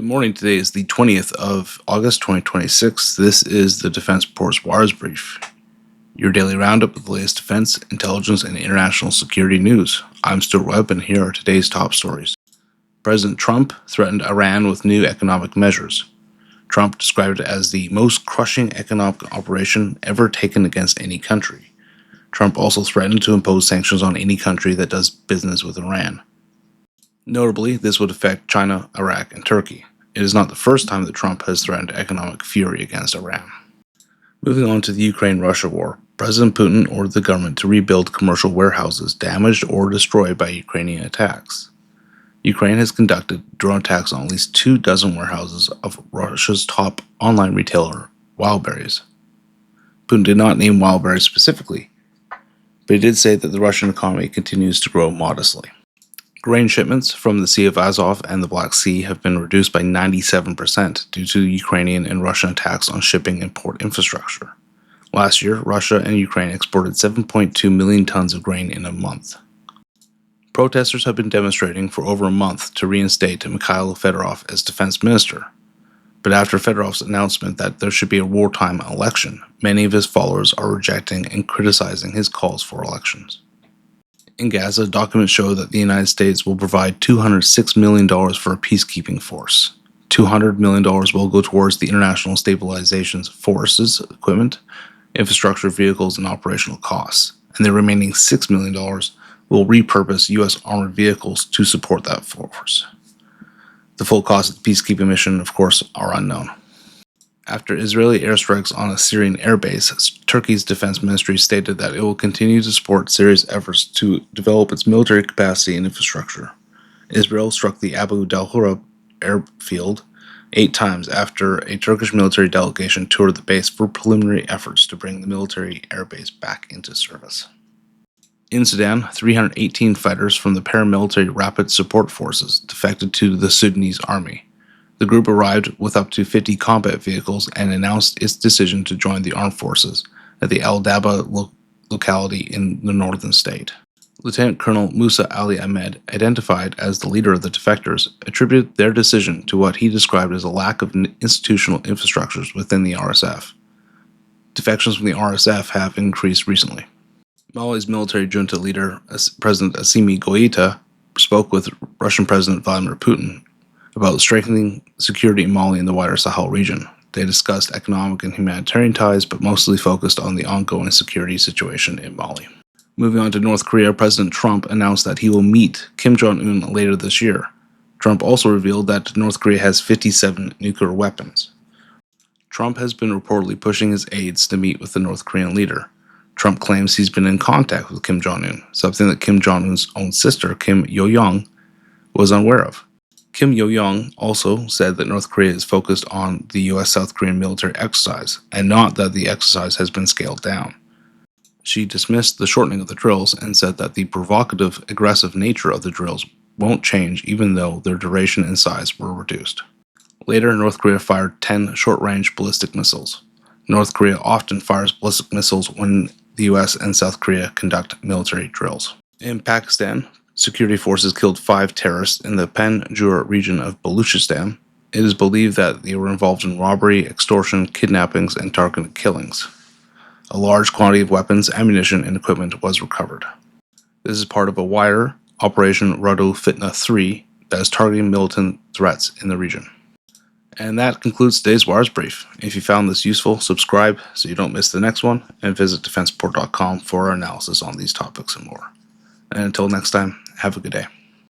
morning. Today is the 20th of August 2026. This is the Defense Report's Wires Brief, your daily roundup of the latest defense, intelligence, and international security news. I'm Stuart Webb, and here are today's top stories. President Trump threatened Iran with new economic measures. Trump described it as the most crushing economic operation ever taken against any country. Trump also threatened to impose sanctions on any country that does business with Iran. Notably, this would affect China, Iraq, and Turkey. It is not the first time that Trump has threatened economic fury against Iran. Moving on to the Ukraine-Russia war, President Putin ordered the government to rebuild commercial warehouses damaged or destroyed by Ukrainian attacks. Ukraine has conducted drone attacks on at least 24 warehouses of Russia's top online retailer, Wildberries. Putin did not name Wildberries specifically, but he did say that the Russian economy continues to grow modestly. Grain shipments from the Sea of Azov and the Black Sea have been reduced by 97% due to Ukrainian and Russian attacks on shipping and port infrastructure. Last year, Russia and Ukraine exported 7.2 million tons of grain in a month. Protesters have been demonstrating for over a month to reinstate Mikhail Fedorov as defense minister. But after Fedorov's announcement that there should be a wartime election, many of his followers are rejecting and criticizing his calls for elections. In Gaza, documents show that the United States will provide $206 million for a peacekeeping force. $200 million will go towards the International Stabilization Forces equipment, infrastructure, vehicles, and operational costs, and the remaining $6 million will repurpose U.S. armored vehicles to support that force. The full cost of the peacekeeping mission, of course, are unknown. After Israeli airstrikes on a Syrian airbase, Turkey's defense ministry stated that it will continue to support Syria's efforts to develop its military capacity and infrastructure. Israel struck the Abu Dalhura airfield 8 times after a Turkish military delegation toured the base for preliminary efforts to bring the military airbase back into service. In Sudan, 318 fighters from the paramilitary Rapid Support Forces defected to the Sudanese army. The group arrived with up to 50 combat vehicles and announced its decision to join the armed forces at the Al Daba locality in the northern state. Lieutenant Colonel Musa Ali Ahmed, identified as the leader of the defectors, attributed their decision to what he described as a lack of institutional infrastructures within the RSF. Defections from the RSF have increased recently. Mali's military junta leader, President Assimi Goïta, spoke with Russian President Vladimir Putin about strengthening security in Mali and the wider Sahel region. They discussed economic and humanitarian ties, but mostly focused on the ongoing security situation in Mali. Moving on to North Korea, President Trump announced that he will meet Kim Jong-un later this year. Trump also revealed that North Korea has 57 nuclear weapons. Trump has been reportedly pushing his aides to meet with the North Korean leader. Trump claims he's been in contact with Kim Jong-un, something that Kim Jong-un's own sister, Kim Yo-young, was unaware of. Kim Yo-young also said that North Korea is focused on the U.S.-South Korean military exercise, and not that the exercise has been scaled down. She dismissed the shortening of the drills and said that the provocative, aggressive nature of the drills won't change even though their duration and size were reduced. Later, North Korea fired 10 short-range ballistic missiles. North Korea often fires ballistic missiles when the U.S. and South Korea conduct military drills. In Pakistan, security forces killed 5 terrorists in the Panjshir region of Baluchistan. It is believed that they were involved in robbery, extortion, kidnappings, and targeted killings. A large quantity of weapons, ammunition, and equipment was recovered. This is part of a wider Operation Radu Fitna 3 that is targeting militant threats in the region. And that concludes today's Wires Brief. If you found this useful, subscribe so you don't miss the next one, and visit defenseportal.com for our analysis on these topics and more. And until next time, have a good day.